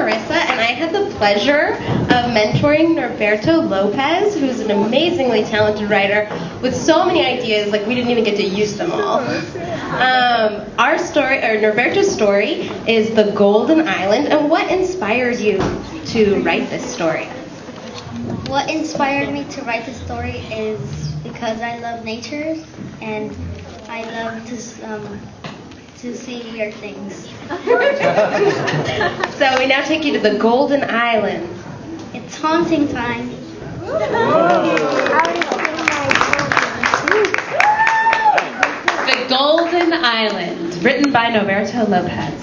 Marissa, and I had the pleasure of mentoring Norberto Lopez, who's an amazingly talented writer with so many ideas, like we didn't even get to use them all. Our story, or Norberto's story, is The Golden Island, and what inspired you to write this story? What inspired me to write this story is because I love nature and I love to see weird things. So we now take you to the Golden Island. It's haunting time. The Golden Island, written by Norberto Lopez.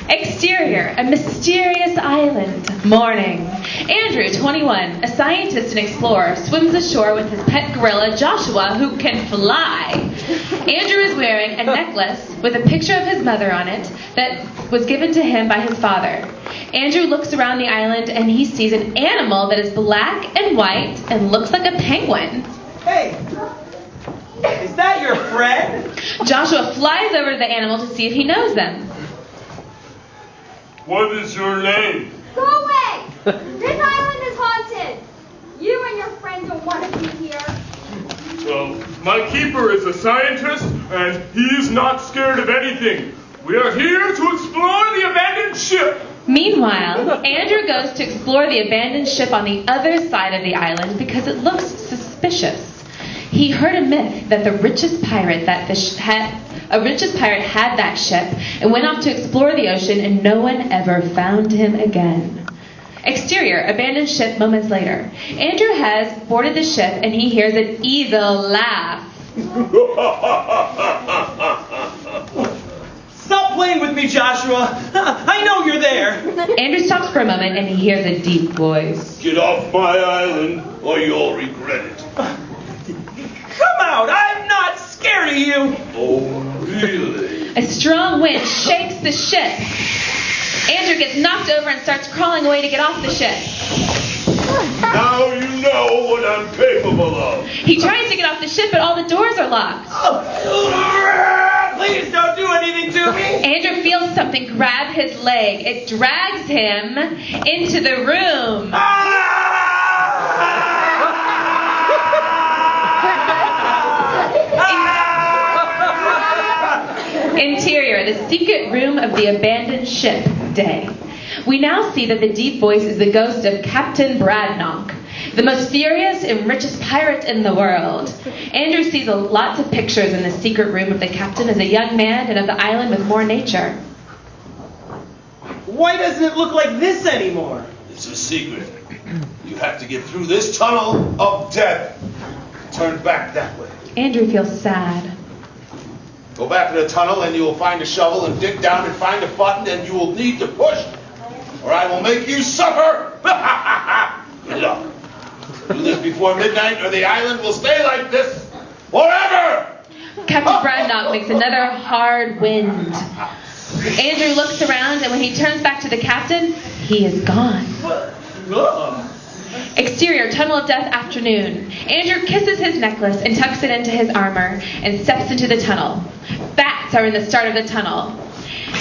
Exterior, a mysterious island. Morning. Andrew, 21, a scientist and explorer, swims ashore with his pet gorilla, Joshua, who can fly. Andrew is wearing a necklace with a picture of his mother on it that was given to him by his father. Andrew looks around the island and he sees an animal that is black and white and looks like a penguin. Hey! Is that your friend? Joshua flies over to the animal to see if he knows them. What is your name? Go away! This island is haunted! You and your friend don't want to be here. Well, my keeper is a scientist, and he is not scared of anything. We are here to explore the abandoned ship. Meanwhile, Andrew goes to explore the abandoned ship on the other side of the island because it looks suspicious. He heard a myth that the richest pirate had that ship and went off to explore the ocean, and no one ever found him again. Exterior, abandoned ship moments later. Andrew has boarded the ship and he hears an evil laugh. Stop playing with me, Joshua. I know you're there. Andrew stops for a moment and he hears a deep voice. Get off my island or you'll regret it. Come out! I'm not scared of you! Oh, really? A strong wind shakes the ship. Andrew gets knocked over and starts crawling away to get off the ship. Now you know what I'm capable of. He tries to get off the ship, but all the doors are locked. Oh, please don't do anything to me! Andrew feels something grab his leg. It drags him into the room. Interior, the secret room of the abandoned ship. Day. We now see that the deep voice is the ghost of Captain Bradnock, the most furious and richest pirate in the world. Andrew sees lots of pictures in the secret room of the captain as a young man and of the island with more nature. Why doesn't it look like this anymore? It's a secret. You have to get through this tunnel of death. Turn back that way. Andrew feels sad. Go back to the tunnel and you will find a shovel and dig down and find a button and you will need to push or I will make you suffer. Good luck. Do this before midnight or the island will stay like this forever. Captain Bradnock makes another hard wind. Andrew looks around and when he turns back to the captain, he is gone. Exterior, tunnel of death, afternoon. Andrew kisses his necklace and tucks it into his armor and steps into the tunnel. Bats are in the start of the tunnel.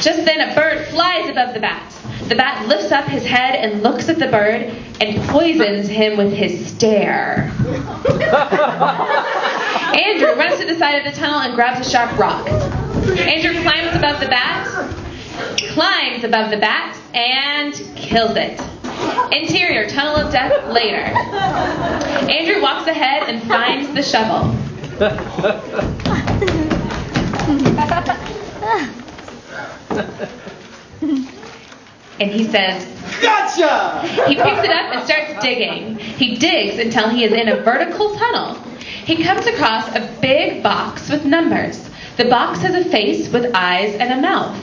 Just then a bird flies above the bat. The bat lifts up his head and looks at the bird and poisons him with his stare. Andrew runs to the side of the tunnel and grabs a sharp rock. Andrew climbs above the bat, and kills it. Interior, tunnel of death, later. Andrew walks ahead and finds the shovel. And he says, Gotcha! He picks it up and starts digging. He digs until he is in a vertical tunnel. He comes across a big box with numbers. The box has a face with eyes and a mouth.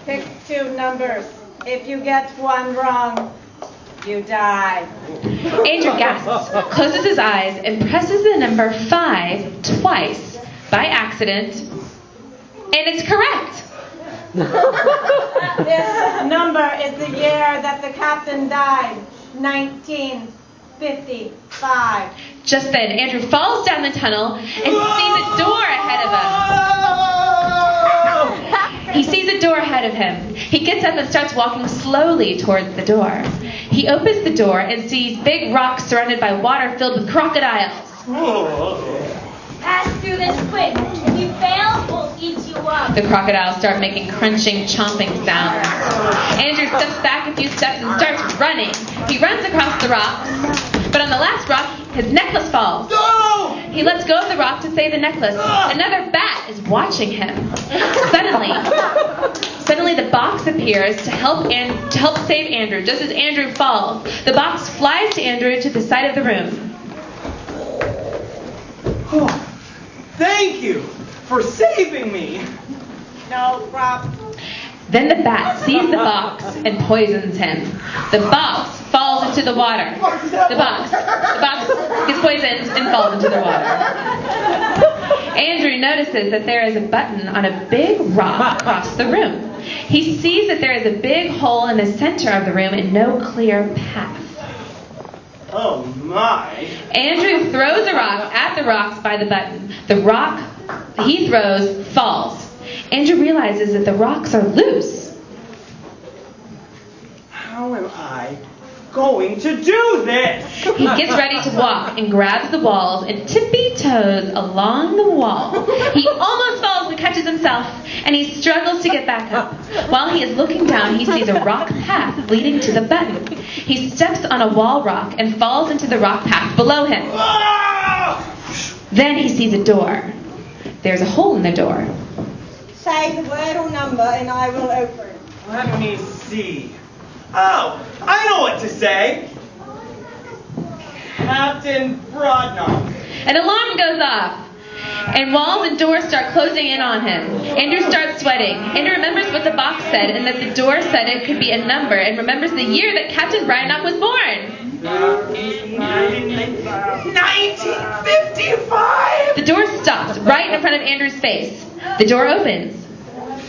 Pick 2 numbers. If you get one wrong, you die. Andrew gasps, closes his eyes, and presses the number 5 twice by accident, and it's correct. This number is the year that the captain died, 1955. Just then, Andrew falls down the tunnel and sees a door ahead of him. He sees a door ahead of him. He gets up and starts walking slowly towards the door. He opens the door and sees big rocks surrounded by water filled with crocodiles. Pass through this quick. If you fail, we'll eat you up. The crocodiles start making crunching, chomping sounds. Andrew steps back a few steps and starts running. He runs across the rocks, but on the last rock, his necklace falls. No! He lets go of the rock to save the necklace. Another bat is watching him. Suddenly the box appears to help save Andrew, just as Andrew falls. The box flies to Andrew to the side of the room. Oh, thank you for saving me. No problem. Then the bat sees the box and poisons him. The box falls into the water. The box gets poisoned and falls into the water. Andrew notices that there is a button on a big rock across the room. He sees that there is a big hole in the center of the room and no clear path. Oh my. Andrew throws a rock at the rocks by the button. The rock he throws falls. Andrew realizes that the rocks are loose. How am I going to do this? He gets ready to walk and grabs the walls and tippy-toes along the wall. He almost falls but catches himself, and he struggles to get back up. While he is looking down, he sees a rock path leading to the button. He steps on a wall rock and falls into the rock path below him. Then he sees a door. There's a hole in the door. Say the word or number and I will open. Let me see. Oh, I know what to say. Captain Broadknock. An alarm goes off, and walls and doors start closing in on him. Andrew starts sweating. Andrew remembers what the box said, and that the door said it could be a number, and remembers the year that Captain Broadknock was born. 1955! The door stops right in front of Andrew's face. The door opens.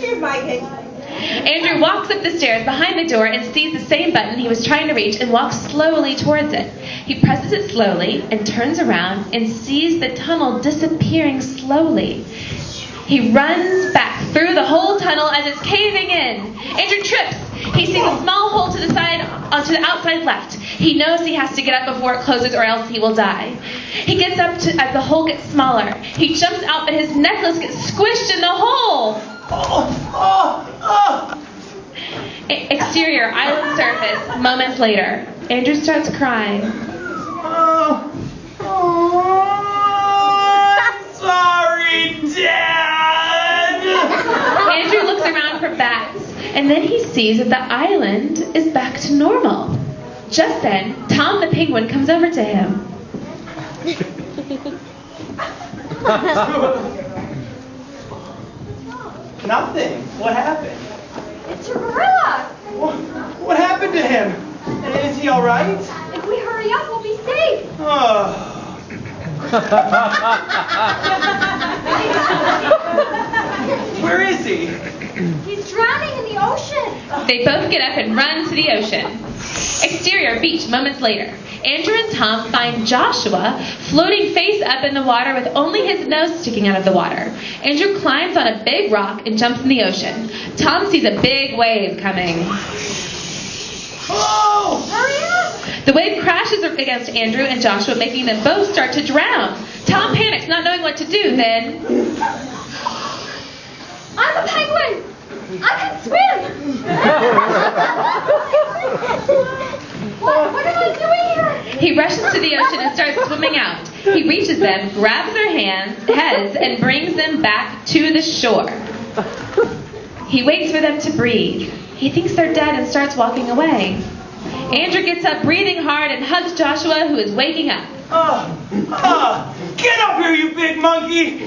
You make it. Andrew walks up the stairs behind the door and sees the same button he was trying to reach and walks slowly towards it. He presses it slowly and turns around and sees the tunnel disappearing slowly. He runs back through the whole tunnel as it's caving in. Andrew trips. He sees a small hole to the outside left. He knows he has to get up before it closes or else he will die. He gets up as the hole gets smaller. He jumps out, but his necklace gets squished in the hole. Exterior, island surface, moments later. Andrew starts crying. I'm sorry, Dad! Andrew looks around for bats, and then he sees that the island is back to normal. Just then, Tom the penguin comes over to him. Nothing. What happened? It's your gorilla. What happened to him? Is he all right? If we hurry up, we'll be safe. Oh. Where is he? He's drowning in the ocean. They both get up and run to the ocean. Exterior, beach, moments later. Andrew and Tom find Joshua floating face up in the water with only his nose sticking out of the water. Andrew climbs on a big rock and jumps in the ocean. Tom sees a big wave coming. Oh! Hurry up. The wave crashes against Andrew and Joshua, making them both start to drown. Tom panics, not knowing what to do. Then... I'm a penguin. I can swim. What am I doing here? He rushes to the ocean and starts swimming out. He reaches them, grabs their heads, and brings them back to the shore. He waits for them to breathe. He thinks they're dead and starts walking away. Andrew gets up, breathing hard, and hugs Joshua, who is waking up. Get up here, you big monkey!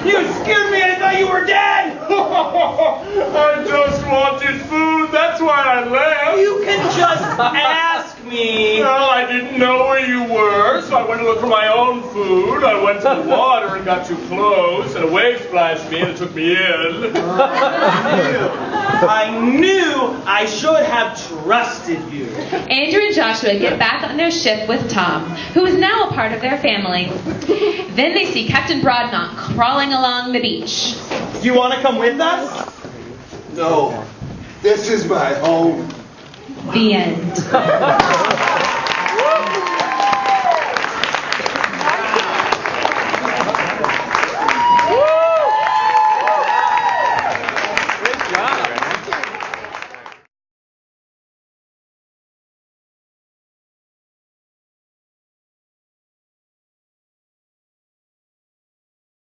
You scared me, I thought you were dead! I just wanted food, that's why I left. You can just ask me. Well, I didn't know where you were, so I went to look for my own food. I went to the water and got too close, and a wave splashed me and it took me in. I knew I should have trusted you. Andrew and Joshua get back on their ship with Tom, who is now a part of their family. Then they see Captain Broadknock crawling along the beach. Do you want to come with us? No. This is my home. The end.